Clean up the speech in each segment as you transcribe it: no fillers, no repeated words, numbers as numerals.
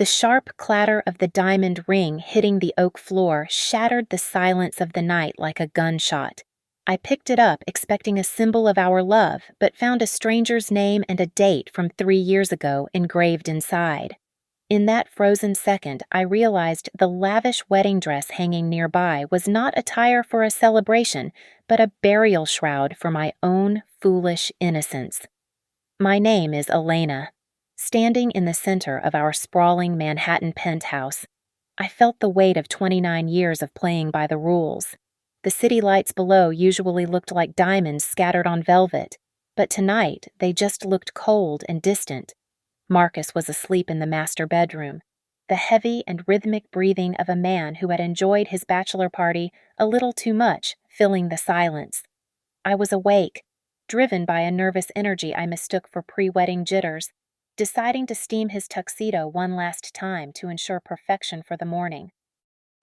The sharp clatter of the diamond ring hitting the oak floor shattered the silence of the night like a gunshot. I picked it up expecting a symbol of our love, but found a stranger's name and a date from 3 years ago engraved inside. In that frozen second, I realized the lavish wedding dress hanging nearby was not attire for a celebration, but a burial shroud for my own foolish innocence. My name is Elena. Standing in the center of our sprawling Manhattan penthouse, I felt the weight of 29 years of playing by the rules. The city lights below usually looked like diamonds scattered on velvet, but tonight they just looked cold and distant. Marcus was asleep in the master bedroom, the heavy and rhythmic breathing of a man who had enjoyed his bachelor party a little too much, filling the silence. I was awake, driven by a nervous energy I mistook for pre-wedding jitters, deciding to steam his tuxedo one last time to ensure perfection for the morning.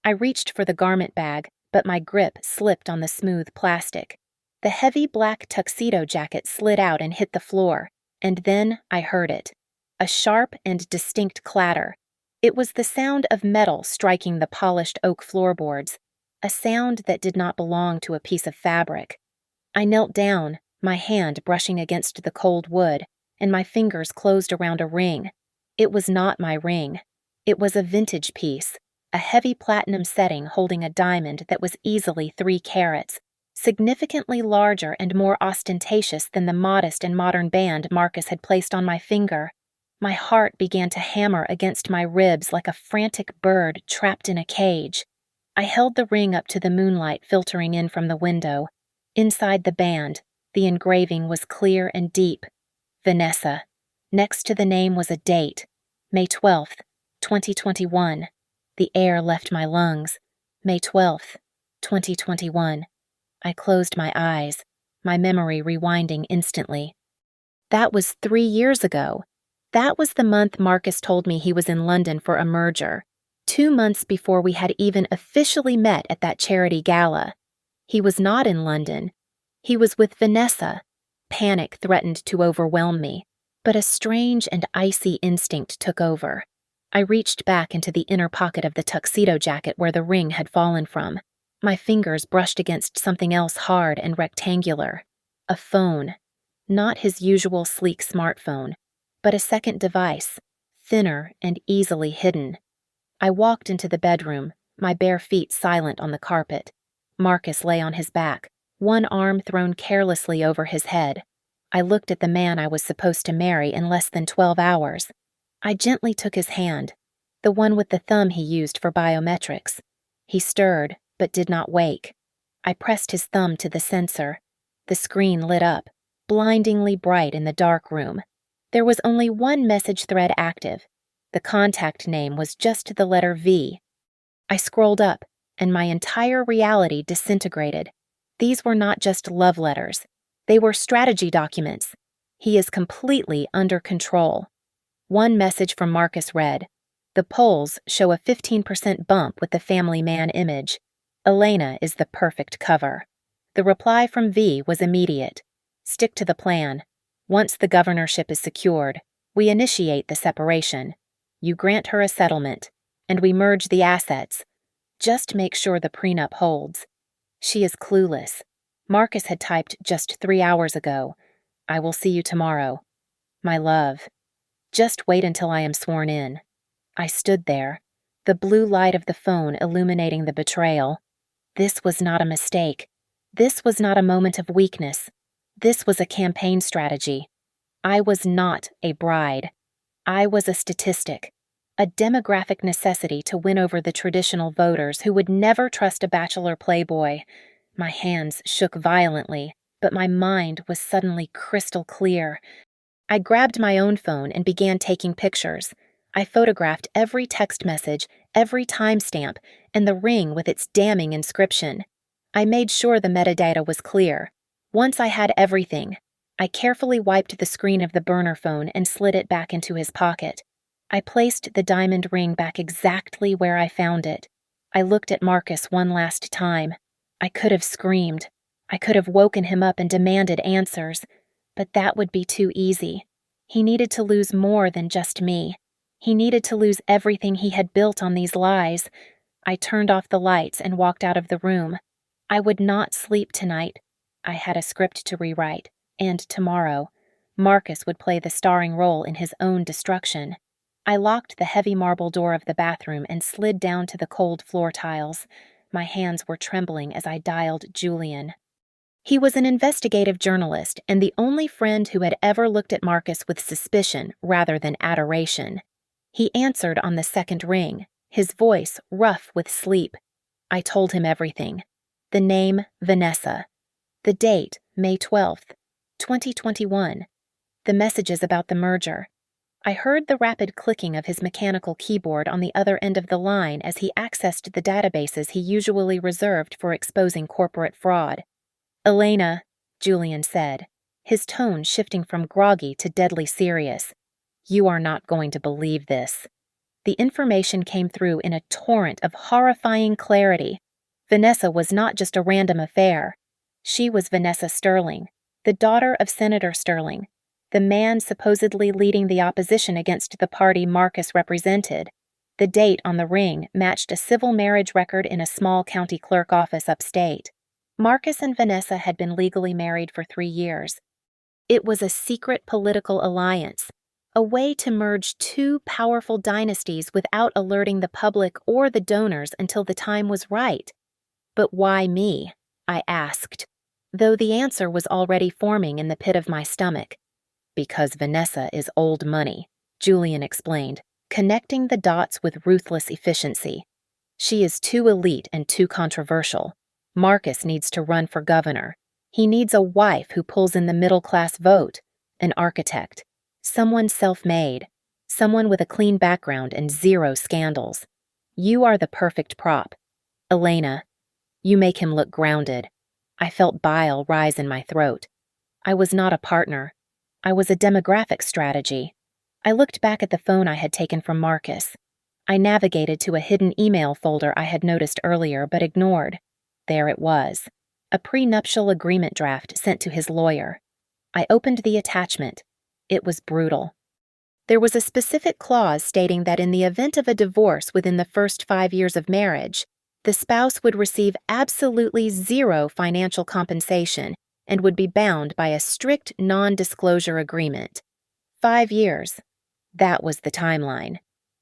I reached for the garment bag, but my grip slipped on the smooth plastic. The heavy black tuxedo jacket slid out and hit the floor, and then I heard it. A sharp and distinct clatter. It was the sound of metal striking the polished oak floorboards, a sound that did not belong to a piece of fabric. I knelt down, my hand brushing against the cold wood, and my fingers closed around a ring. It was not my ring. It was a vintage piece, a heavy platinum setting holding a diamond that was easily 3 carats, significantly larger and more ostentatious than the modest and modern band Marcus had placed on my finger. My heart began to hammer against my ribs like a frantic bird trapped in a cage. I held the ring up to the moonlight filtering in from the window. Inside the band, the engraving was clear and deep. Vanessa. Next to the name was a date, May 12th, 2021. The air left my lungs. May 12th, 2021. I closed my eyes, my memory rewinding instantly. That was 3 years ago. That was the month Marcus told me he was in London for a merger, 2 months before we had even officially met at that charity gala. He was not in London. He was with Vanessa. Panic threatened to overwhelm me, but a strange and icy instinct took over. I reached back into the inner pocket of the tuxedo jacket where the ring had fallen from. My fingers brushed against something else hard and rectangular. A phone. Not his usual sleek smartphone, but a second device, thinner and easily hidden. I walked into the bedroom, my bare feet silent on the carpet. Marcus lay on his back, one arm thrown carelessly over his head. I looked at the man I was supposed to marry in less than 12 hours. I gently took his hand, the one with the thumb he used for biometrics. He stirred, but did not wake. I pressed his thumb to the sensor. The screen lit up, blindingly bright in the dark room. There was only one message thread active. The contact name was just the letter V. I scrolled up, and my entire reality disintegrated. These were not just love letters. They were strategy documents. He is completely under control. One message from Marcus read, "The polls show a 15% bump with the family man image. Elena is the perfect cover." The reply from V was immediate. "Stick to the plan. Once the governorship is secured, we initiate the separation. You grant her a settlement, and we merge the assets. Just make sure the prenup holds. She is clueless. Marcus had typed just 3 hours ago. I will see you tomorrow. My love. Just wait until I am sworn in." I stood there, the blue light of the phone illuminating the betrayal. This was not a mistake. This was not a moment of weakness. This was a campaign strategy. I was not a bride. I was a statistic, a demographic necessity to win over the traditional voters who would never trust a bachelor playboy. My hands shook violently, but my mind was suddenly crystal clear. I grabbed my own phone and began taking pictures. I photographed every text message, every timestamp, and the ring with its damning inscription. I made sure the metadata was clear. Once I had everything, I carefully wiped the screen of the burner phone and slid it back into his pocket. I placed the diamond ring back exactly where I found it. I looked at Marcus one last time. I could have screamed. I could have woken him up and demanded answers, but that would be too easy. He needed to lose more than just me. He needed to lose everything he had built on these lies. I turned off the lights and walked out of the room. I would not sleep tonight. I had a script to rewrite, and tomorrow, Marcus would play the starring role in his own destruction. I locked the heavy marble door of the bathroom and slid down to the cold floor tiles. My hands were trembling as I dialed Julian. He was an investigative journalist and the only friend who had ever looked at Marcus with suspicion rather than adoration. He answered on the second ring, his voice rough with sleep. I told him everything. The name, Vanessa. The date, May 12th, 2021. The messages about the merger. I heard the rapid clicking of his mechanical keyboard on the other end of the line as he accessed the databases he usually reserved for exposing corporate fraud. Elena, Julian said, his tone shifting from groggy to deadly serious. You are not going to believe this. The information came through in a torrent of horrifying clarity. Vanessa was not just a random affair. She was Vanessa Sterling, the daughter of Senator Sterling, the man supposedly leading the opposition against the party Marcus represented. The date on the ring matched a civil marriage record in a small county clerk office upstate. Marcus and Vanessa had been legally married for 3 years. It was a secret political alliance, a way to merge two powerful dynasties without alerting the public or the donors until the time was right. But why me? I asked, though the answer was already forming in the pit of my stomach. Because Vanessa is old money, Julian explained, connecting the dots with ruthless efficiency. She is too elite and too controversial. Marcus needs to run for governor. He needs a wife who pulls in the middle-class vote, an architect, someone self-made, someone with a clean background and 0 scandals. You are the perfect prop. Elena, you make him look grounded. I felt bile rise in my throat. I was not a partner. I was a demographic strategy. I looked back at the phone I had taken from Marcus. I navigated to a hidden email folder I had noticed earlier but ignored. There it was, a prenuptial agreement draft sent to his lawyer. I opened the attachment. It was brutal. There was a specific clause stating that in the event of a divorce within the first 5 years of marriage, the spouse would receive absolutely 0 financial compensation and would be bound by a strict non-disclosure agreement. 5 years. That was the timeline.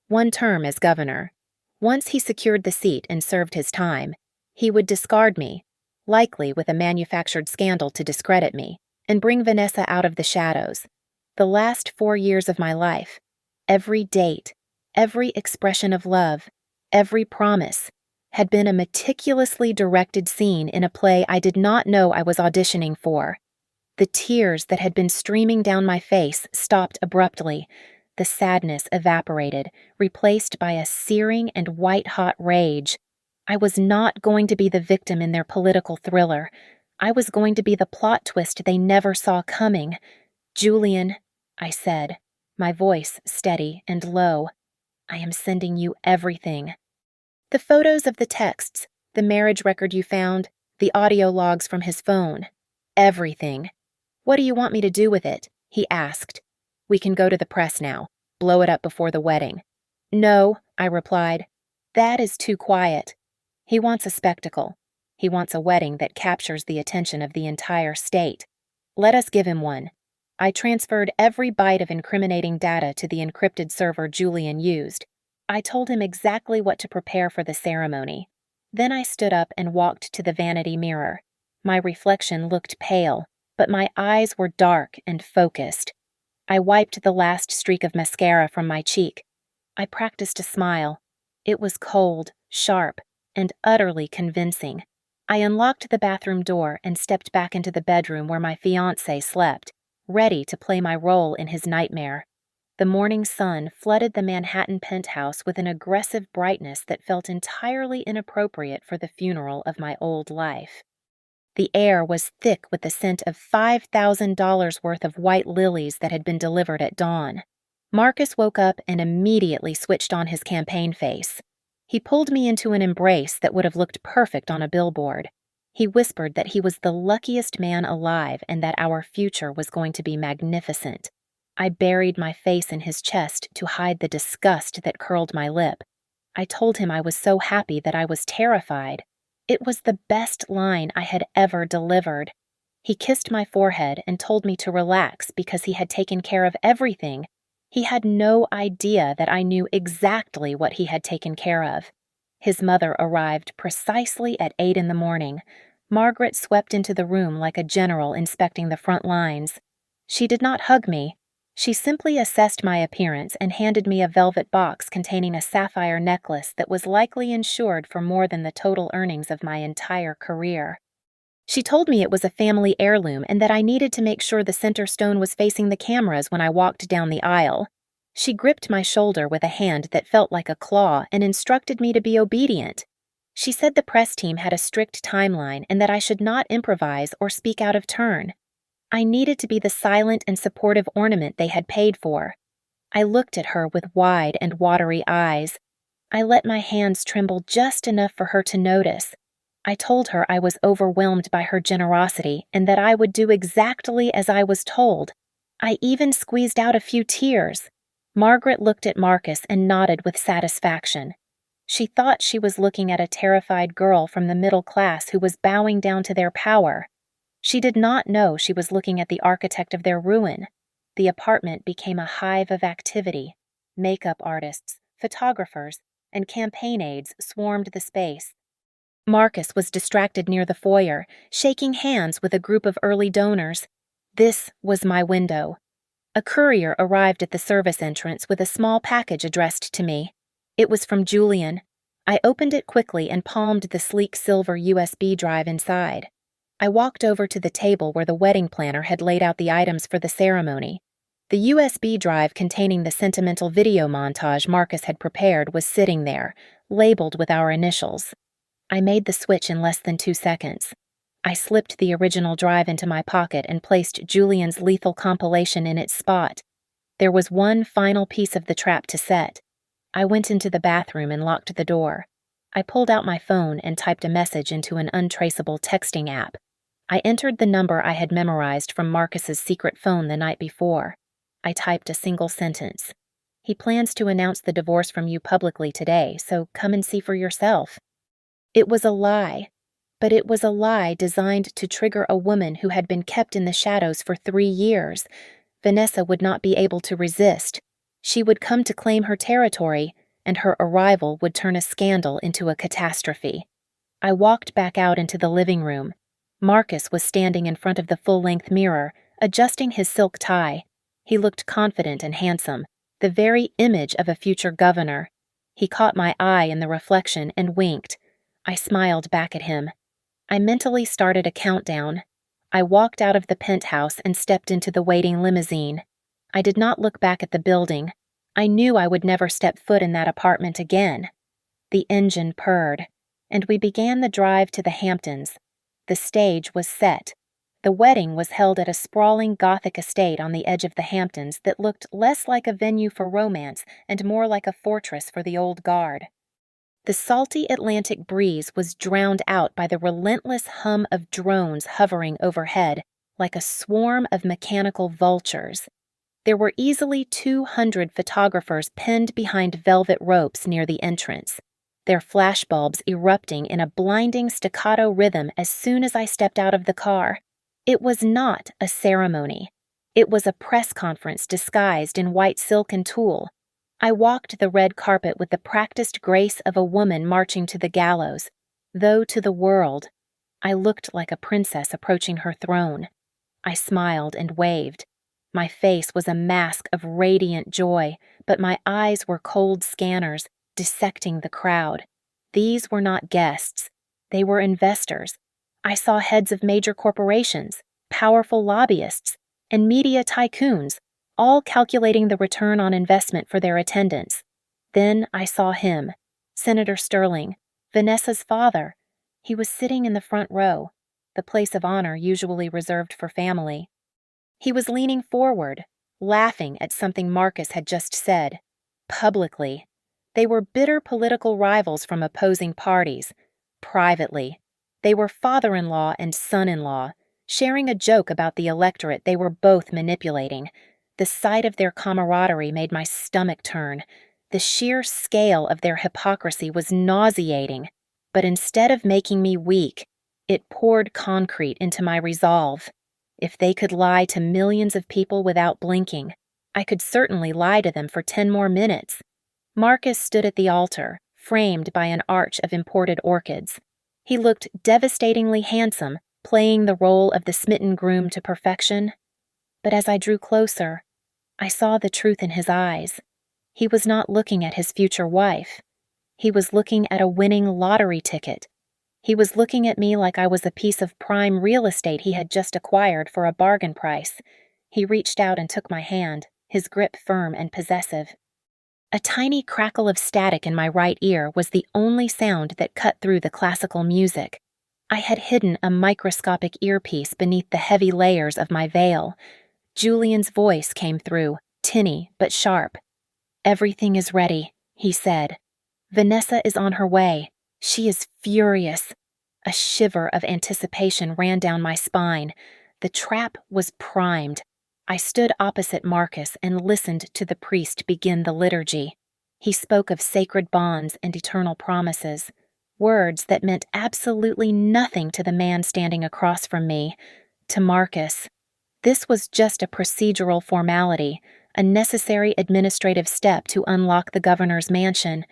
1 term as governor. Once he secured the seat and served his time, he would discard me, likely with a manufactured scandal to discredit me, and bring Vanessa out of the shadows. The last 4 years of my life, every date, every expression of love, every promise, had been a meticulously directed scene in a play I did not know I was auditioning for. The tears that had been streaming down my face stopped abruptly. The sadness evaporated, replaced by a searing and white-hot rage. I was not going to be the victim in their political thriller. I was going to be the plot twist they never saw coming. Julian, I said, my voice steady and low, I am sending you everything. The photos of the texts, the marriage record you found, the audio logs from his phone. Everything. What do you want me to do with it? He asked. We can go to the press now. Blow it up before the wedding. No, I replied. That is too quiet. He wants a spectacle. He wants a wedding that captures the attention of the entire state. Let us give him one. I transferred every byte of incriminating data to the encrypted server Julian used. I told him exactly what to prepare for the ceremony. Then I stood up and walked to the vanity mirror. My reflection looked pale, but my eyes were dark and focused. I wiped the last streak of mascara from my cheek. I practiced a smile. It was cold, sharp, and utterly convincing. I unlocked the bathroom door and stepped back into the bedroom where my fiancé slept, ready to play my role in his nightmare. The morning sun flooded the Manhattan penthouse with an aggressive brightness that felt entirely inappropriate for the funeral of my old life. The air was thick with the scent of $5,000 worth of white lilies that had been delivered at dawn. Marcus woke up and immediately switched on his campaign face. He pulled me into an embrace that would have looked perfect on a billboard. He whispered that he was the luckiest man alive and that our future was going to be magnificent. I buried my face in his chest to hide the disgust that curled my lip. I told him I was so happy that I was terrified. It was the best line I had ever delivered. He kissed my forehead and told me to relax because he had taken care of everything. He had no idea that I knew exactly what he had taken care of. His mother arrived precisely at 8 in the morning. Margaret swept into the room like a general inspecting the front lines. She did not hug me. She simply assessed my appearance and handed me a velvet box containing a sapphire necklace that was likely insured for more than the total earnings of my entire career. She told me it was a family heirloom and that I needed to make sure the center stone was facing the cameras when I walked down the aisle. She gripped my shoulder with a hand that felt like a claw and instructed me to be obedient. She said the press team had a strict timeline and that I should not improvise or speak out of turn. I needed to be the silent and supportive ornament they had paid for. I looked at her with wide and watery eyes. I let my hands tremble just enough for her to notice. I told her I was overwhelmed by her generosity and that I would do exactly as I was told. I even squeezed out a few tears. Margaret looked at Marcus and nodded with satisfaction. She thought she was looking at a terrified girl from the middle class who was bowing down to their power. She did not know she was looking at the architect of their ruin. The apartment became a hive of activity. Makeup artists, photographers, and campaign aides swarmed the space. Marcus was distracted near the foyer, shaking hands with a group of early donors. This was my window. A courier arrived at the service entrance with a small package addressed to me. It was from Julian. I opened it quickly and palmed the sleek silver USB drive inside. I walked over to the table where the wedding planner had laid out the items for the ceremony. The USB drive containing the sentimental video montage Marcus had prepared was sitting there, labeled with our initials. I made the switch in less than 2 seconds. I slipped the original drive into my pocket and placed Julian's lethal compilation in its spot. There was one final piece of the trap to set. I went into the bathroom and locked the door. I pulled out my phone and typed a message into an untraceable texting app. I entered the number I had memorized from Marcus's secret phone the night before. I typed a single sentence. He plans to announce the divorce from you publicly today, so come and see for yourself. It was a lie, but it was a lie designed to trigger a woman who had been kept in the shadows for 3 years. Vanessa would not be able to resist. She would come to claim her territory, and her arrival would turn a scandal into a catastrophe. I walked back out into the living room. Marcus was standing in front of the full-length mirror, adjusting his silk tie. He looked confident and handsome, the very image of a future governor. He caught my eye in the reflection and winked. I smiled back at him. I mentally started a countdown. I walked out of the penthouse and stepped into the waiting limousine. I did not look back at the building. I knew I would never step foot in that apartment again. The engine purred, and we began the drive to the Hamptons. The stage was set. The wedding was held at a sprawling Gothic estate on the edge of the Hamptons that looked less like a venue for romance and more like a fortress for the old guard. The salty Atlantic breeze was drowned out by the relentless hum of drones hovering overhead like a swarm of mechanical vultures. There were easily 200 photographers pinned behind velvet ropes near the entrance, their flashbulbs erupting in a blinding staccato rhythm as soon as I stepped out of the car. It was not a ceremony. It was a press conference disguised in white silk and tulle. I walked the red carpet with the practiced grace of a woman marching to the gallows, though to the world, I looked like a princess approaching her throne. I smiled and waved. My face was a mask of radiant joy, but my eyes were cold scanners, dissecting the crowd. These were not guests. They were investors. I saw heads of major corporations, powerful lobbyists, and media tycoons, all calculating the return on investment for their attendance. Then I saw him, Senator Sterling, Vanessa's father. He was sitting in the front row, the place of honor usually reserved for family. He was leaning forward, laughing at something Marcus had just said, publicly. They were bitter political rivals from opposing parties. Privately, they were father-in-law and son-in-law, sharing a joke about the electorate they were both manipulating. The sight of their camaraderie made my stomach turn. The sheer scale of their hypocrisy was nauseating, but instead of making me weak, it poured concrete into my resolve. If they could lie to millions of people without blinking, I could certainly lie to them for 10 more minutes. Marcus stood at the altar, framed by an arch of imported orchids. He looked devastatingly handsome, playing the role of the smitten groom to perfection. But as I drew closer, I saw the truth in his eyes. He was not looking at his future wife. He was looking at a winning lottery ticket. He was looking at me like I was a piece of prime real estate he had just acquired for a bargain price. He reached out and took my hand, his grip firm and possessive. A tiny crackle of static in my right ear was the only sound that cut through the classical music. I had hidden a microscopic earpiece beneath the heavy layers of my veil. Julian's voice came through, tinny but sharp. "Everything is ready," he said. "Vanessa is on her way. She is furious." A shiver of anticipation ran down my spine. The trap was primed. I stood opposite Marcus and listened to the priest begin the liturgy. He spoke of sacred bonds and eternal promises, words that meant absolutely nothing to the man standing across from me. To Marcus, this was just a procedural formality, a necessary administrative step to unlock the governor's mansion.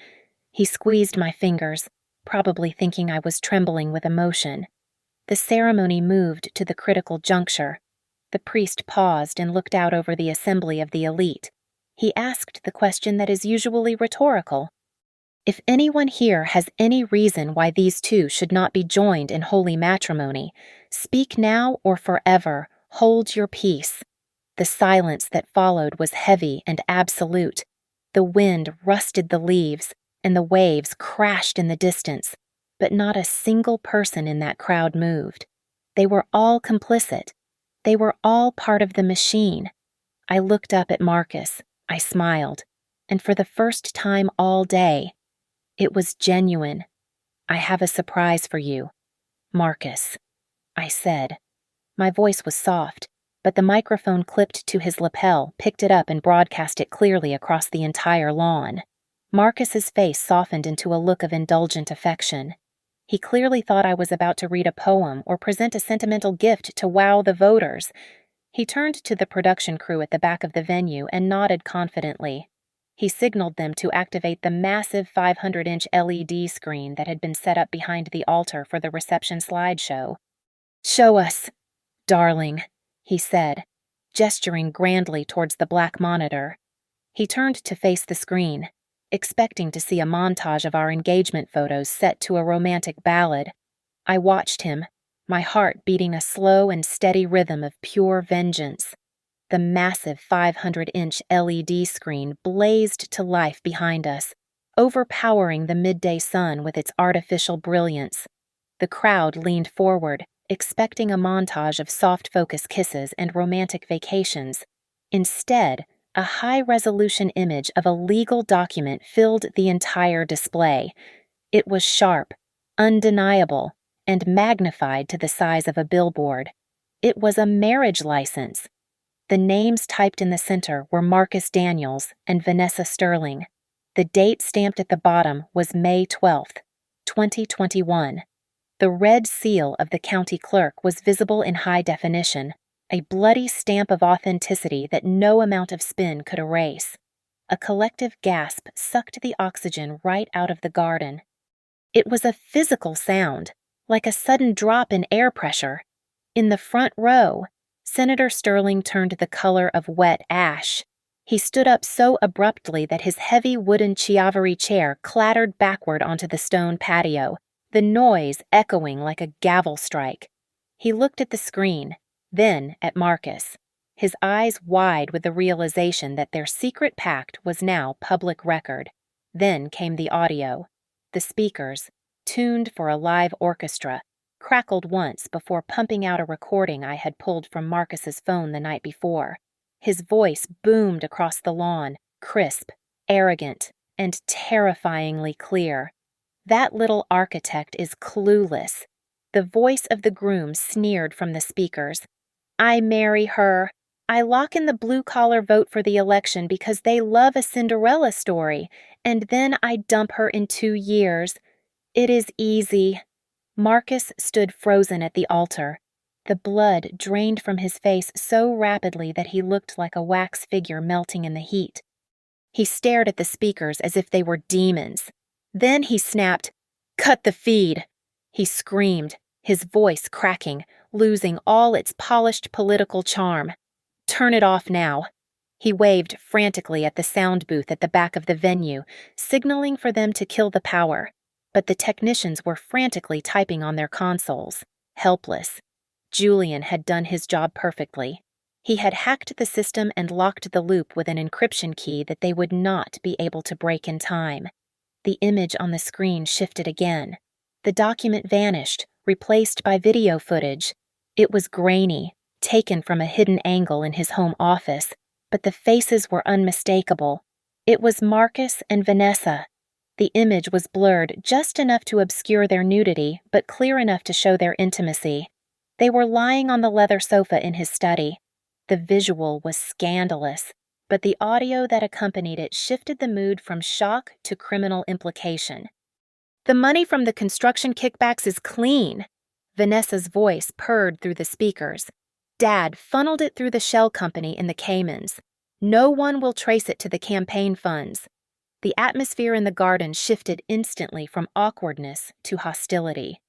He squeezed my fingers, probably thinking I was trembling with emotion. The ceremony moved to the critical juncture. The priest paused and looked out over the assembly of the elite. He asked the question that is usually rhetorical. "If anyone here has any reason why these two should not be joined in holy matrimony, speak now or forever. Hold your peace." The silence that followed was heavy and absolute. The wind rusted the leaves, and the waves crashed in the distance, but not a single person in that crowd moved. They were all complicit. They were all part of the machine. I looked up at Marcus. I smiled, and for the first time all day, it was genuine. "I have a surprise for you, Marcus," I said. My voice was soft, but the microphone clipped to his lapel picked it up and broadcast it clearly across the entire lawn. Marcus's face softened into a look of indulgent affection. He clearly thought I was about to read a poem or present a sentimental gift to wow the voters. He turned to the production crew at the back of the venue and nodded confidently. He signaled them to activate the massive 500-inch LED screen that had been set up behind the altar for the reception slideshow. "Show us, darling," he said, gesturing grandly towards the black monitor. He turned to face the screen, expecting to see a montage of our engagement photos set to a romantic ballad. I watched him, my heart beating a slow and steady rhythm of pure vengeance. The massive 500-inch LED screen blazed to life behind us, overpowering the midday sun with its artificial brilliance. The crowd leaned forward, expecting a montage of soft-focus kisses and romantic vacations. Instead, a high-resolution image of a legal document filled the entire display. It was sharp, undeniable, and magnified to the size of a billboard. It was a marriage license. The names typed in the center were Marcus Daniels and Vanessa Sterling. The date stamped at the bottom was May 12th, 2021. The red seal of the county clerk was visible in high definition, a bloody stamp of authenticity that no amount of spin could erase. A collective gasp sucked the oxygen right out of the garden. It was a physical sound, like a sudden drop in air pressure. In the front row, Senator Sterling turned the color of wet ash. He stood up so abruptly that his heavy wooden Chiavari chair clattered backward onto the stone patio, the noise echoing like a gavel strike. He looked at the screen, then at Marcus, his eyes wide with the realization that their secret pact was now public record. Then came the audio. The speakers, tuned for a live orchestra, crackled once before pumping out a recording I had pulled from Marcus's phone the night before. His voice boomed across the lawn, crisp, arrogant, and terrifyingly clear. "That little architect is clueless." The voice of the groom sneered from the speakers. "I marry her. I lock in the blue-collar vote for the election because they love a Cinderella story, and then I dump her in 2 years. It is easy." Marcus stood frozen at the altar. The blood drained from his face so rapidly that he looked like a wax figure melting in the heat. He stared at the speakers as if they were demons. Then he snapped, "Cut the feed!" He screamed, his voice cracking, losing all its polished political charm. "Turn it off now." He waved frantically at the sound booth at the back of the venue, signaling for them to kill the power. But the technicians were frantically typing on their consoles, helpless. Julian had done his job perfectly. He had hacked the system and locked the loop with an encryption key that they would not be able to break in time. The image on the screen shifted again. The document vanished, replaced by video footage. It was grainy, taken from a hidden angle in his home office, but the faces were unmistakable. It was Marcus and Vanessa. The image was blurred just enough to obscure their nudity, but clear enough to show their intimacy. They were lying on the leather sofa in his study. The visual was scandalous, but the audio that accompanied it shifted the mood from shock to criminal implication. "The money from the construction kickbacks is clean." Vanessa's voice purred through the speakers. "Dad funneled it through the shell company in the Caymans. No one will trace it to the campaign funds." The atmosphere in the garden shifted instantly from awkwardness to hostility.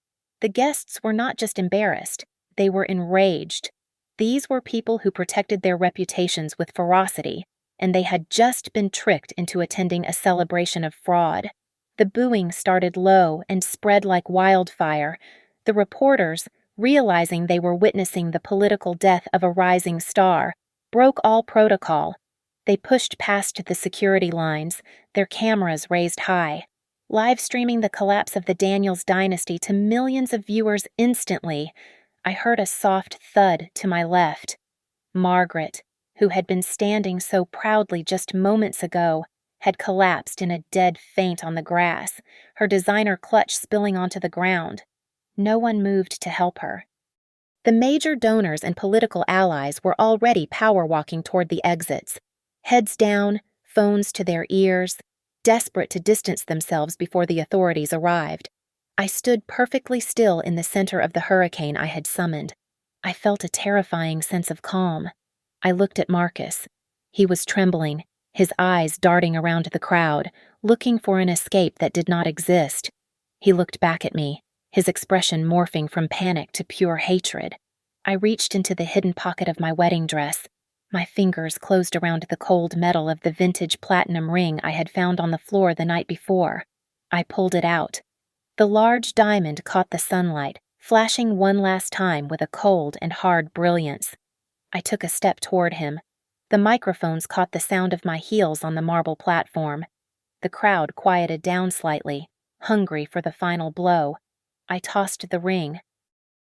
The guests were not just embarrassed, they were enraged. These were people who protected their reputations with ferocity, and they had just been tricked into attending a celebration of fraud. The booing started low and spread like wildfire. The reporters, realizing they were witnessing the political death of a rising star, broke all protocol. They pushed past the security lines, their cameras raised high, live streaming the collapse of the Daniels dynasty to millions of viewers instantly. I heard a soft thud to my left. Margaret, who had been standing so proudly just moments ago, had collapsed in a dead faint on the grass, her designer clutch spilling onto the ground. No one moved to help her. The major donors and political allies were already power-walking toward the exits. Heads down, phones to their ears, desperate to distance themselves before the authorities arrived. I stood perfectly still in the center of the hurricane I had summoned. I felt a terrifying sense of calm. I looked at Marcus. He was trembling, his eyes darting around the crowd, looking for an escape that did not exist. He looked back at me, his expression morphing from panic to pure hatred. I reached into the hidden pocket of my wedding dress. My fingers closed around the cold metal of the vintage platinum ring I had found on the floor the night before. I pulled it out. The large diamond caught the sunlight, flashing one last time with a cold and hard brilliance. I took a step toward him. The microphones caught the sound of my heels on the marble platform. The crowd quieted down slightly, hungry for the final blow. I tossed the ring.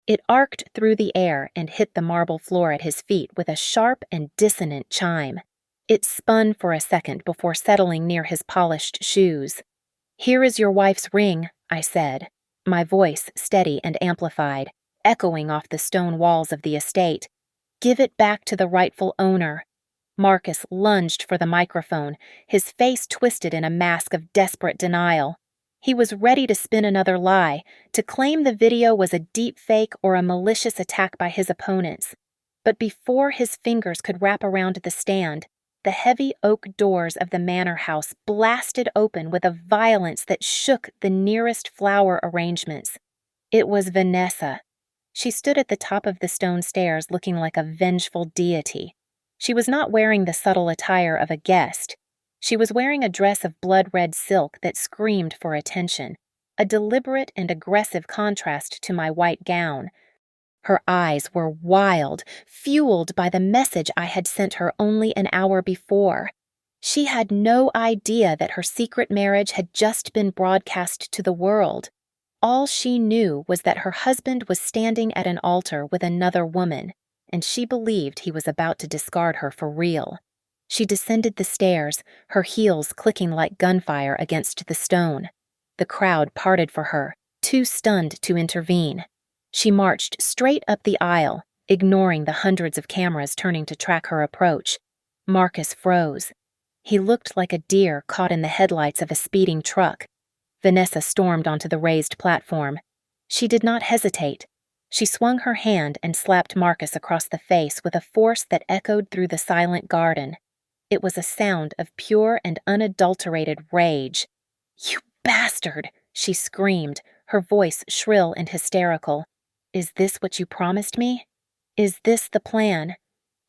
It arced through the air and hit the marble floor at his feet with a sharp and dissonant chime. It spun for a second before settling near his polished shoes. "Here is your wife's ring," I said, my voice steady and amplified, echoing off the stone walls of the estate. "Give it back to the rightful owner." Marcus lunged for the microphone, his face twisted in a mask of desperate denial. He was ready to spin another lie, to claim the video was a deep fake or a malicious attack by his opponents. But before his fingers could wrap around the stand, the heavy oak doors of the manor house blasted open with a violence that shook the nearest flower arrangements. It was Vanessa. She stood at the top of the stone stairs looking like a vengeful deity. She was not wearing the subtle attire of a guest. She was wearing a dress of blood-red silk that screamed for attention, a deliberate and aggressive contrast to my white gown. Her eyes were wild, fueled by the message I had sent her only an hour before. She had no idea that her secret marriage had just been broadcast to the world. All she knew was that her husband was standing at an altar with another woman, and she believed he was about to discard her for real. She descended the stairs, her heels clicking like gunfire against the stone. The crowd parted for her, too stunned to intervene. She marched straight up the aisle, ignoring the hundreds of cameras turning to track her approach. Marcus froze. He looked like a deer caught in the headlights of a speeding truck. Vanessa stormed onto the raised platform. She did not hesitate. She swung her hand and slapped Marcus across the face with a force that echoed through the silent garden. It was a sound of pure and unadulterated rage. "You bastard!" she screamed, her voice shrill and hysterical. "Is this what you promised me? Is this the plan?"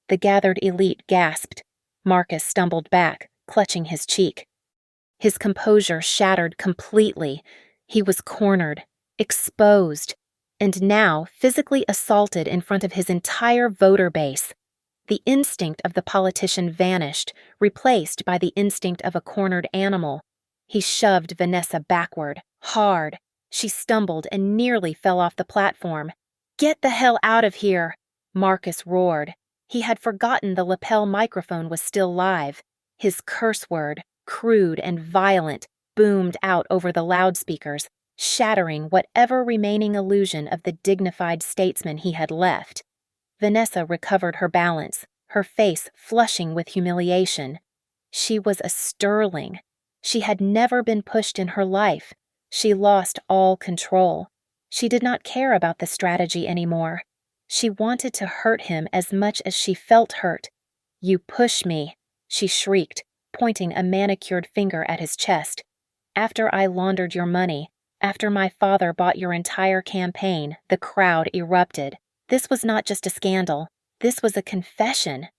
The gathered elite gasped. Marcus stumbled back, clutching his cheek. His composure shattered completely. He was cornered, exposed, and now physically assaulted in front of his entire voter base. The instinct of the politician vanished, replaced by the instinct of a cornered animal. He shoved Vanessa backward, hard. She stumbled and nearly fell off the platform. "Get the hell out of here!" Marcus roared. He had forgotten the lapel microphone was still live. His curse word, crude and violent, boomed out over the loudspeakers, shattering whatever remaining illusion of the dignified statesman he had left. Vanessa recovered her balance, her face flushing with humiliation. She was a sterling. She had never been pushed in her life. She lost all control. She did not care about the strategy anymore. She wanted to hurt him as much as she felt hurt. "You push me," she shrieked, pointing a manicured finger at his chest. "After I laundered your money, after my father bought your entire campaign," the crowd erupted. This was not just a scandal. This was a confession.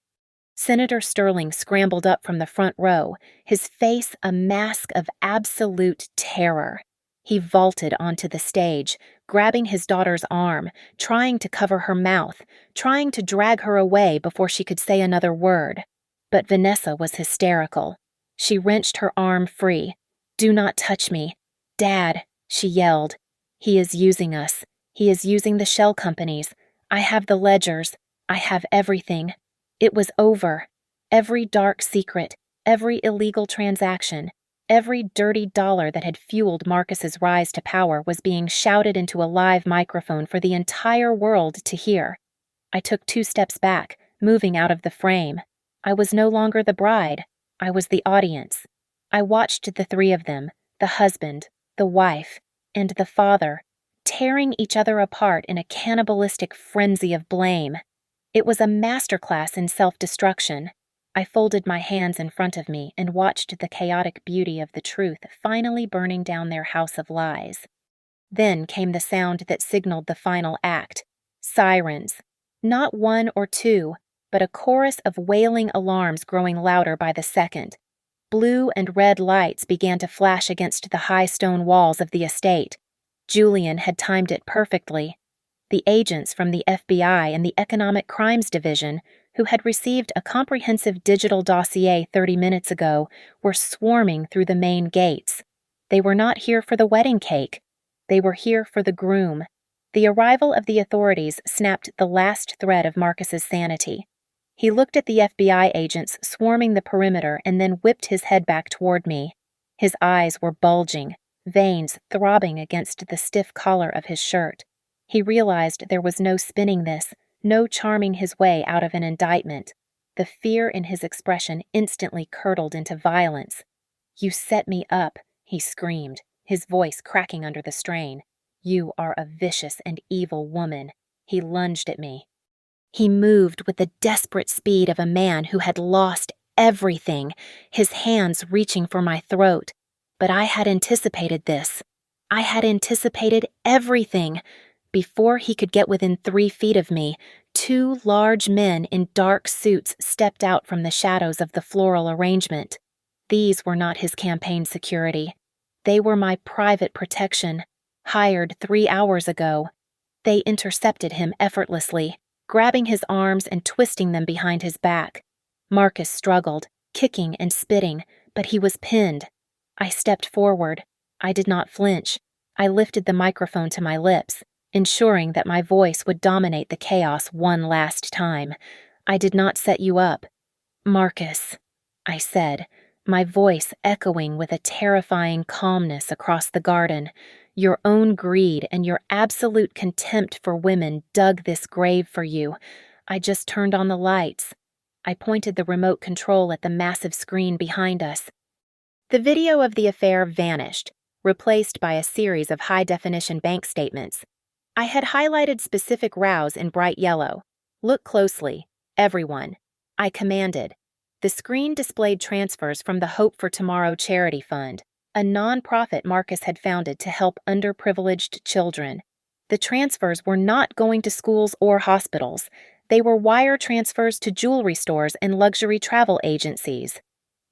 Senator Sterling scrambled up from the front row, his face a mask of absolute terror. He vaulted onto the stage, grabbing his daughter's arm, trying to cover her mouth, trying to drag her away before she could say another word. But Vanessa was hysterical. She wrenched her arm free. "Do not touch me. Dad," she yelled. "He is using us. He is using the shell companies. I have the ledgers. I have everything." It was over. Every dark secret, every illegal transaction, every dirty dollar that had fueled Marcus's rise to power was being shouted into a live microphone for the entire world to hear. I took 2 steps back, moving out of the frame. I was no longer the bride. I was the audience. I watched the 3 of them, the husband, the wife, and the father, tearing each other apart in a cannibalistic frenzy of blame. It was a masterclass in self-destruction. I folded my hands in front of me and watched the chaotic beauty of the truth finally burning down their house of lies. Then came the sound that signaled the final act. Sirens. Not 1 or 2, but a chorus of wailing alarms growing louder by the second. Blue and red lights began to flash against the high stone walls of the estate. Julian had timed it perfectly. The agents from the FBI and the Economic Crimes Division, who had received a comprehensive digital dossier 30 minutes ago, were swarming through the main gates. They were not here for the wedding cake. They were here for the groom. The arrival of the authorities snapped the last thread of Marcus's sanity. He looked at the FBI agents swarming the perimeter and then whipped his head back toward me. His eyes were bulging, veins throbbing against the stiff collar of his shirt. He realized there was no spinning this, no charming his way out of an indictment. The fear in his expression instantly curdled into violence. "You set me up," he screamed, his voice cracking under the strain. "You are a vicious and evil woman." He lunged at me. He moved with the desperate speed of a man who had lost everything, his hands reaching for my throat. But I had anticipated this. I had anticipated everything. Before he could get within 3 feet of me, 2 large men in dark suits stepped out from the shadows of the floral arrangement. These were not his campaign security. They were my private protection, hired 3 hours ago. They intercepted him effortlessly, grabbing his arms and twisting them behind his back. Marcus struggled, kicking and spitting, but he was pinned. I stepped forward. I did not flinch. I lifted the microphone to my lips, ensuring that my voice would dominate the chaos one last time. "I did not set you up." "Marcus," I said, my voice echoing with a terrifying calmness across the garden. Your own greed and your absolute contempt for women dug this grave for you. I just turned on the lights. I pointed the remote control at the massive screen behind us. The video of the affair vanished, replaced by a series of high-definition bank statements. I had highlighted specific rows in bright yellow. Look closely, everyone. I commanded. The screen displayed transfers from the Hope for Tomorrow charity fund, a non-profit Marcus had founded to help underprivileged children. The transfers were not going to schools or hospitals. They were wire transfers to jewelry stores and luxury travel agencies.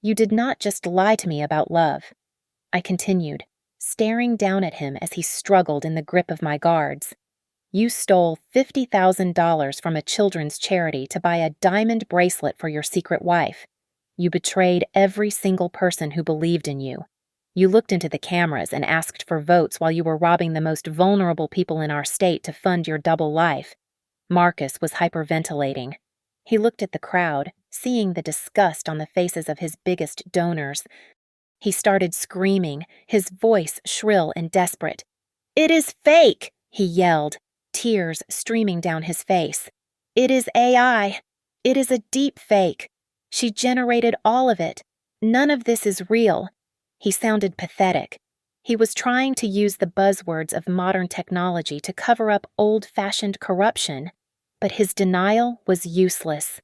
You did not just lie to me about love. I continued, staring down at him as he struggled in the grip of my guards. You stole $50,000 from a children's charity to buy a diamond bracelet for your secret wife. You betrayed every single person who believed in you. You looked into the cameras and asked for votes while you were robbing the most vulnerable people in our state to fund your double life. Marcus was hyperventilating. He looked at the crowd, seeing the disgust on the faces of his biggest donors. He started screaming, his voice shrill and desperate. "It is fake!" he yelled, tears streaming down his face. "It is AI. It is a deep fake. She generated all of it. None of this is real." He sounded pathetic. He was trying to use the buzzwords of modern technology to cover up old-fashioned corruption, but his denial was useless.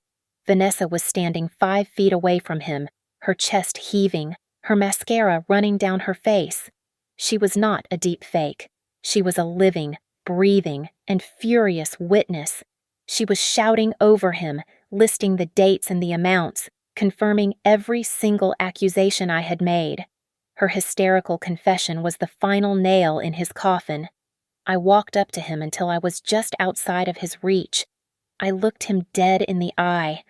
Vanessa was standing 5 feet away from him, her chest heaving, her mascara running down her face. She was not a deep fake. She was a living, breathing, and furious witness. She was shouting over him, listing the dates and the amounts, confirming every single accusation I had made. Her hysterical confession was the final nail in his coffin. I walked up to him until I was just outside of his reach. I looked him dead in the eye.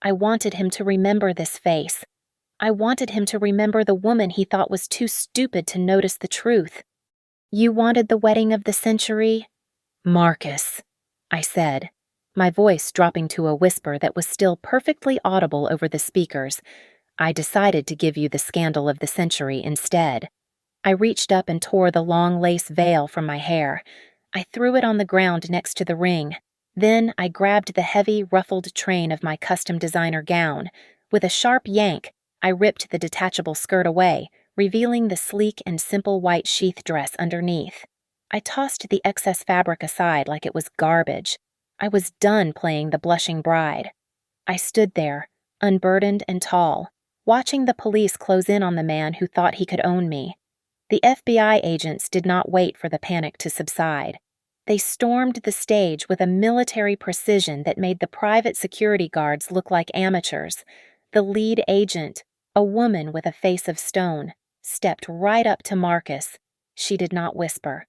I wanted him to remember this face. I wanted him to remember the woman he thought was too stupid to notice the truth. "You wanted the wedding of the century?" "Marcus," I said, my voice dropping to a whisper that was still perfectly audible over the speakers. "I decided to give you the scandal of the century instead." I reached up and tore the long lace veil from my hair. I threw it on the ground next to the ring. Then I grabbed the heavy, ruffled train of my custom designer gown. With a sharp yank, I ripped the detachable skirt away, revealing the sleek and simple white sheath dress underneath. I tossed the excess fabric aside like it was garbage. I was done playing the blushing bride. I stood there, unburdened and tall, watching the police close in on the man who thought he could own me. The FBI agents did not wait for the panic to subside. They stormed the stage with a military precision that made the private security guards look like amateurs. The lead agent, a woman with a face of stone, stepped right up to Marcus. She did not whisper.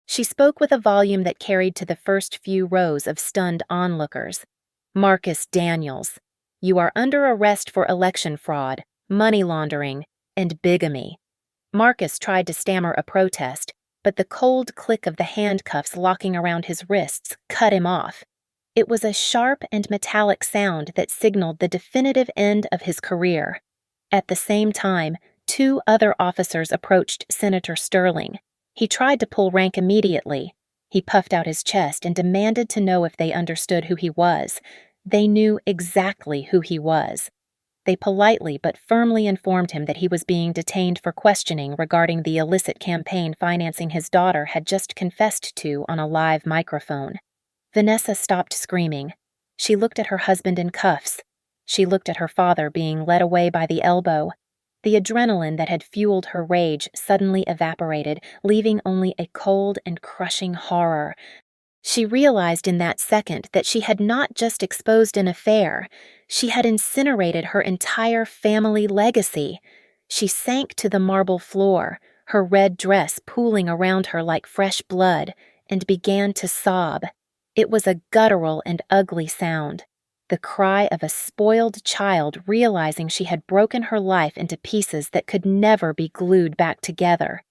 She spoke with a volume that carried to the first few rows of stunned onlookers. "Marcus Daniels, you are under arrest for election fraud, money laundering, and bigamy." Marcus tried to stammer a protest, but the cold click of the handcuffs locking around his wrists cut him off. It was a sharp and metallic sound that signaled the definitive end of his career. At the same time, 2 other officers approached Senator Sterling. He tried to pull rank immediately. He puffed out his chest and demanded to know if they understood who he was. They knew exactly who he was. They politely but firmly informed him that he was being detained for questioning regarding the illicit campaign financing his daughter had just confessed to on a live microphone. Vanessa stopped screaming. She looked at her husband in cuffs. She looked at her father being led away by the elbow. The adrenaline that had fueled her rage suddenly evaporated, leaving only a cold and crushing horror. She realized in that second that she had not just exposed an affair, she had incinerated her entire family legacy. She sank to the marble floor, her red dress pooling around her like fresh blood, and began to sob. It was a guttural and ugly sound, the cry of a spoiled child realizing she had broken her life into pieces that could never be glued back together.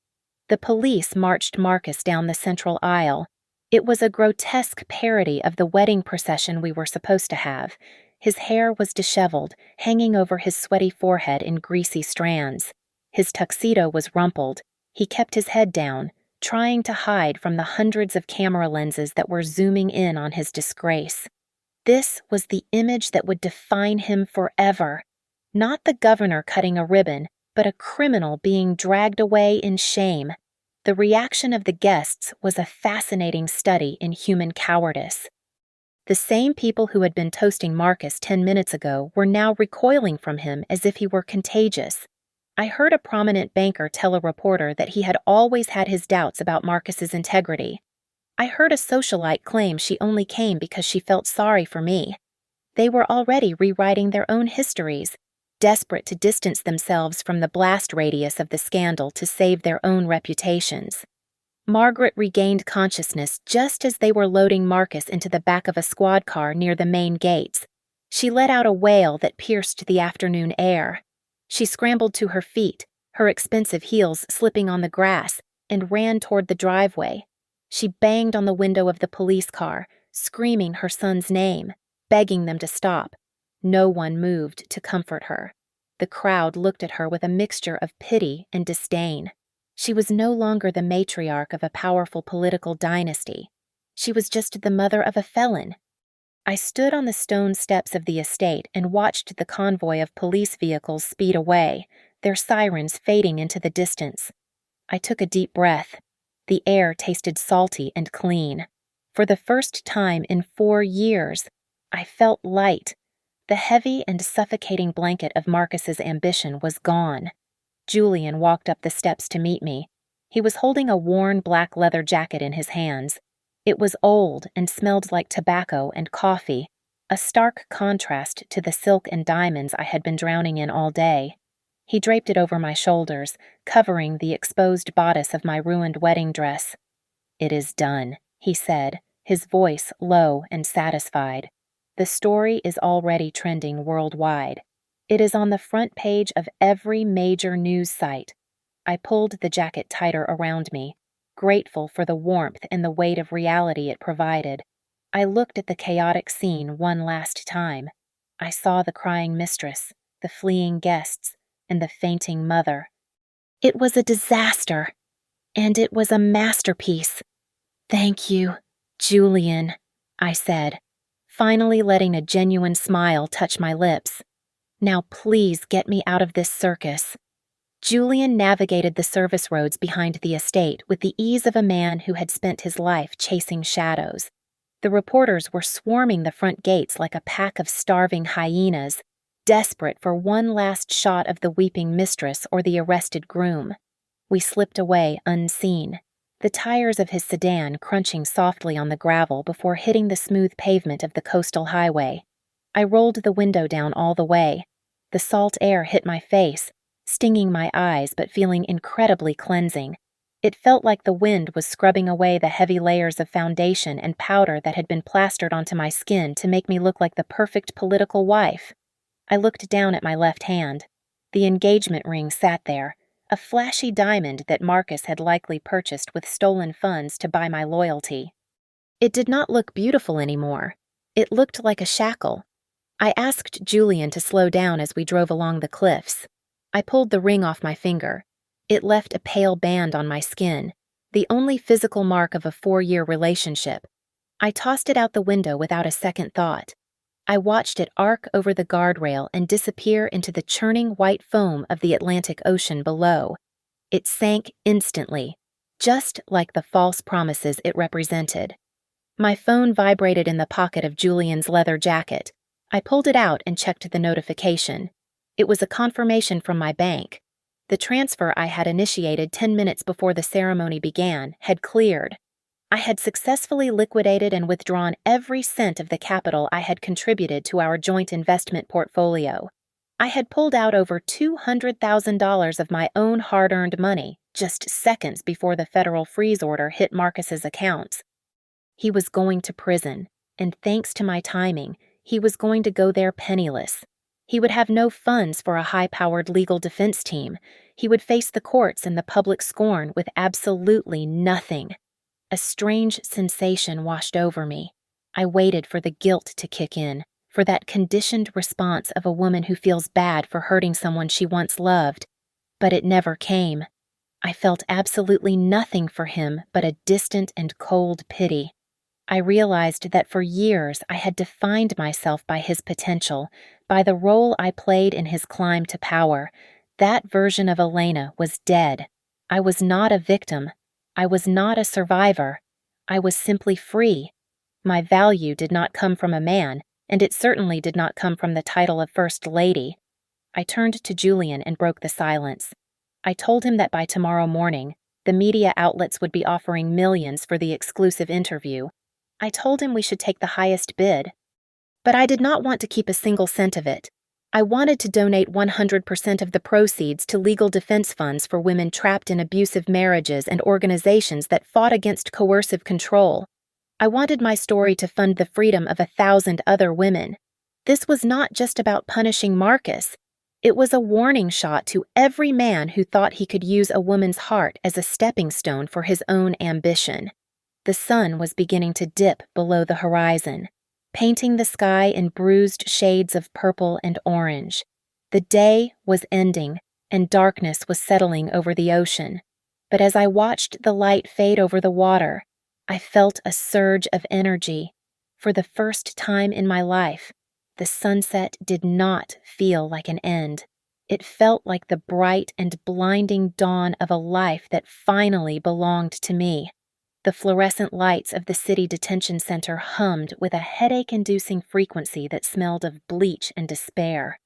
The police marched Marcus down the central aisle. It was a grotesque parody of the wedding procession we were supposed to have. His hair was disheveled, hanging over his sweaty forehead in greasy strands. His tuxedo was rumpled. He kept his head down, trying to hide from the hundreds of camera lenses that were zooming in on his disgrace. This was the image that would define him forever. Not the governor cutting a ribbon, but a criminal being dragged away in shame. The reaction of the guests was a fascinating study in human cowardice. The same people who had been toasting Marcus 10 minutes ago were now recoiling from him as if he were contagious. I heard a prominent banker tell a reporter that he had always had his doubts about Marcus's integrity. I heard a socialite claim she only came because she felt sorry for me. They were already rewriting their own histories, desperate to distance themselves from the blast radius of the scandal to save their own reputations. Margaret regained consciousness just as they were loading Marcus into the back of a squad car near the main gates. She let out a wail that pierced the afternoon air. She scrambled to her feet, her expensive heels slipping on the grass, and ran toward the driveway. She banged on the window of the police car, screaming her son's name, begging them to stop. No one moved to comfort her. The crowd looked at her with a mixture of pity and disdain. She was no longer the matriarch of a powerful political dynasty. She was just the mother of a felon. I stood on the stone steps of the estate and watched the convoy of police vehicles speed away, their sirens fading into the distance. I took a deep breath. The air tasted salty and clean. For the first time in 4 years, I felt light. The heavy and suffocating blanket of Marcus's ambition was gone. Julian walked up the steps to meet me. He was holding a worn black leather jacket in his hands. It was old and smelled like tobacco and coffee, a stark contrast to the silk and diamonds I had been drowning in all day. He draped it over my shoulders, covering the exposed bodice of my ruined wedding dress. "It is done," he said, his voice low and satisfied. "The story is already trending worldwide. It is on the front page of every major news site." I pulled the jacket tighter around me, grateful for the warmth and the weight of reality it provided. I looked at the chaotic scene one last time. I saw the crying mistress, the fleeing guests, and the fainting mother. It was a disaster, and it was a masterpiece. "Thank you, Julian," I said, finally letting a genuine smile touch my lips. "Now please get me out of this circus." Julian navigated the service roads behind the estate with the ease of a man who had spent his life chasing shadows. The reporters were swarming the front gates like a pack of starving hyenas, desperate for one last shot of the weeping mistress or the arrested groom. We slipped away unseen, the tires of his sedan crunching softly on the gravel before hitting the smooth pavement of the coastal highway. I rolled the window down all the way. The salt air hit my face, stinging my eyes but feeling incredibly cleansing. It felt like the wind was scrubbing away the heavy layers of foundation and powder that had been plastered onto my skin to make me look like the perfect political wife. I looked down at my left hand. The engagement ring sat there, a flashy diamond that Marcus had likely purchased with stolen funds to buy my loyalty. It did not look beautiful anymore. It looked like a shackle. I asked Julian to slow down as we drove along the cliffs. I pulled the ring off my finger. It left a pale band on my skin, the only physical mark of a 4-year relationship. I tossed it out the window without a second thought. I watched it arc over the guardrail and disappear into the churning white foam of the Atlantic Ocean below. It sank instantly, just like the false promises it represented. My phone vibrated in the pocket of Julian's leather jacket. I pulled it out and checked the notification. It was a confirmation from my bank. The transfer I had initiated 10 minutes before the ceremony began had cleared. I had successfully liquidated and withdrawn every cent of the capital I had contributed to our joint investment portfolio. I had pulled out over $200,000 of my own hard-earned money just seconds before the federal freeze order hit Marcus's accounts. He was going to prison, and thanks to my timing, he was going to go there penniless. He would have no funds for a high-powered legal defense team. He would face the courts and the public scorn with absolutely nothing. A strange sensation washed over me. I waited for the guilt to kick in, for that conditioned response of a woman who feels bad for hurting someone she once loved, but it never came. I felt absolutely nothing for him but a distant and cold pity. I realized that for years I had defined myself by his potential, by the role I played in his climb to power. That version of Elena was dead. I was not a victim. I was not a survivor. I was simply free. My value did not come from a man, and it certainly did not come from the title of First Lady. I turned to Julian and broke the silence. I told him that by tomorrow morning, the media outlets would be offering millions for the exclusive interview. I told him we should take the highest bid. But I did not want to keep a single cent of it. I wanted to donate 100% of the proceeds to legal defense funds for women trapped in abusive marriages and organizations that fought against coercive control. I wanted my story to fund the freedom of 1,000 other women. This was not just about punishing Marcus. It was a warning shot to every man who thought he could use a woman's heart as a stepping stone for his own ambition. The sun was beginning to dip below the horizon, painting the sky in bruised shades of purple and orange. The day was ending, and darkness was settling over the ocean. But as I watched the light fade over the water, I felt a surge of energy. For the first time in my life, the sunset did not feel like an end. It felt like the bright and blinding dawn of a life that finally belonged to me. The fluorescent lights of the city detention center hummed with a headache-inducing frequency that smelled of bleach and despair.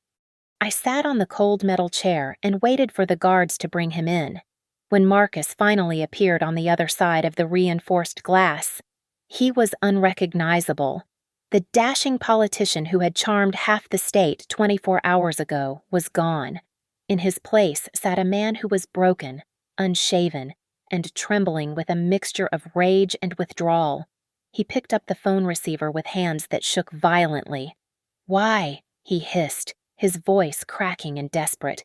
I sat on the cold metal chair and waited for the guards to bring him in. When Marcus finally appeared on the other side of the reinforced glass, he was unrecognizable. The dashing politician who had charmed half the state 24 hours ago was gone. In his place sat a man who was broken, unshaven, and trembling with a mixture of rage and withdrawal. He picked up the phone receiver with hands that shook violently. "Why?" he hissed, his voice cracking and desperate.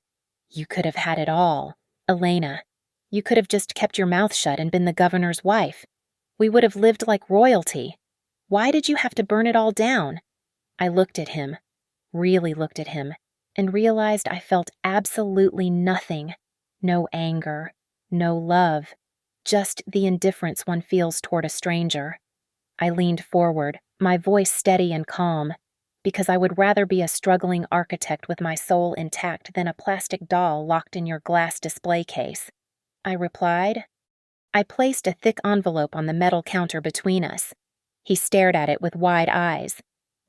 "You could have had it all, Elena. You could have just kept your mouth shut and been the governor's wife. We would have lived like royalty. Why did you have to burn it all down?" I looked at him, really looked at him, and realized I felt absolutely nothing. No anger, no love, just the indifference one feels toward a stranger. I leaned forward, my voice steady and calm, because I would rather be a struggling architect with my soul intact than a plastic doll locked in your glass display case. I replied. I placed a thick envelope on the metal counter between us. He stared at it with wide eyes.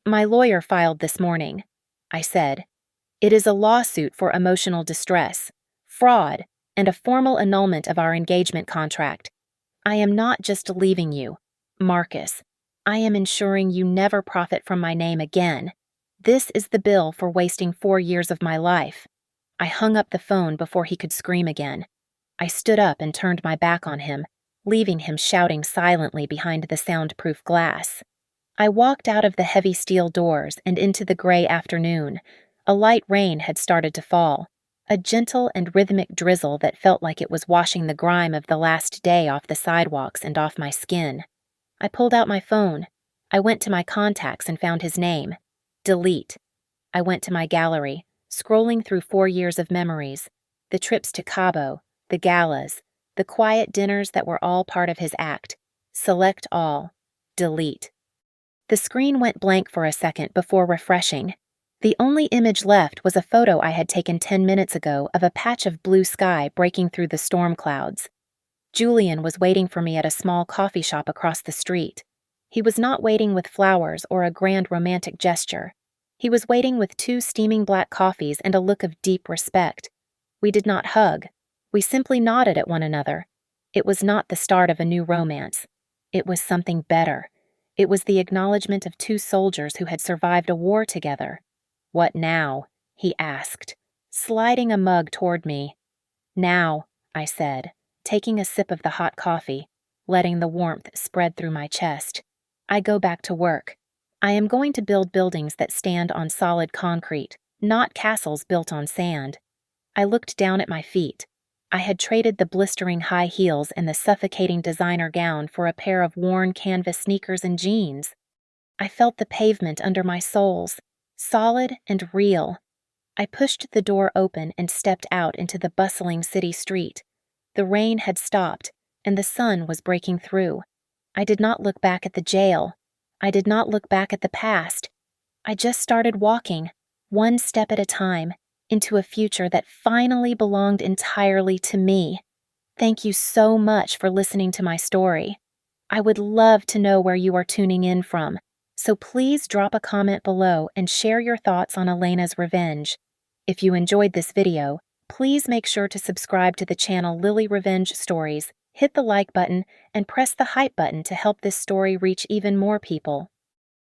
"My lawyer filed this morning," I said. "It is a lawsuit for emotional distress, fraud, and a formal annulment of our engagement contract. I am not just leaving you, Marcus. I am ensuring you never profit from my name again. This is the bill for wasting 4 years of my life." I hung up the phone before he could scream again. I stood up and turned my back on him, leaving him shouting silently behind the soundproof glass. I walked out of the heavy steel doors and into the gray afternoon. A light rain had started to fall. A gentle and rhythmic drizzle that felt like it was washing the grime of the last day off the sidewalks and off my skin. I pulled out my phone. I went to my contacts and found his name. Delete. I went to my gallery, scrolling through 4 years of memories, the trips to Cabo, the galas, the quiet dinners that were all part of his act. Select all. Delete. The screen went blank for a second before refreshing. The only image left was a photo I had taken 10 minutes ago of a patch of blue sky breaking through the storm clouds. Julian was waiting for me at a small coffee shop across the street. He was not waiting with flowers or a grand romantic gesture. He was waiting with 2 steaming black coffees and a look of deep respect. We did not hug. We simply nodded at one another. It was not the start of a new romance. It was something better. It was the acknowledgement of 2 soldiers who had survived a war together. "What now?" he asked, sliding a mug toward me. "Now," I said, taking a sip of the hot coffee, letting the warmth spread through my chest. "I go back to work. I am going to build buildings that stand on solid concrete, not castles built on sand." I looked down at my feet. I had traded the blistering high heels and the suffocating designer gown for a pair of worn canvas sneakers and jeans. I felt the pavement under my soles, solid and real. I pushed the door open and stepped out into the bustling city street. The rain had stopped, and the sun was breaking through. I did not look back at the jail. I did not look back at the past. I just started walking, one step at a time, into a future that finally belonged entirely to me. Thank you so much for listening to my story. I would love to know where you are tuning in from, so please drop a comment below and share your thoughts on Elena's revenge. If you enjoyed this video, please make sure to subscribe to the channel Lily Revenge Stories, hit the like button, and press the hype button to help this story reach even more people.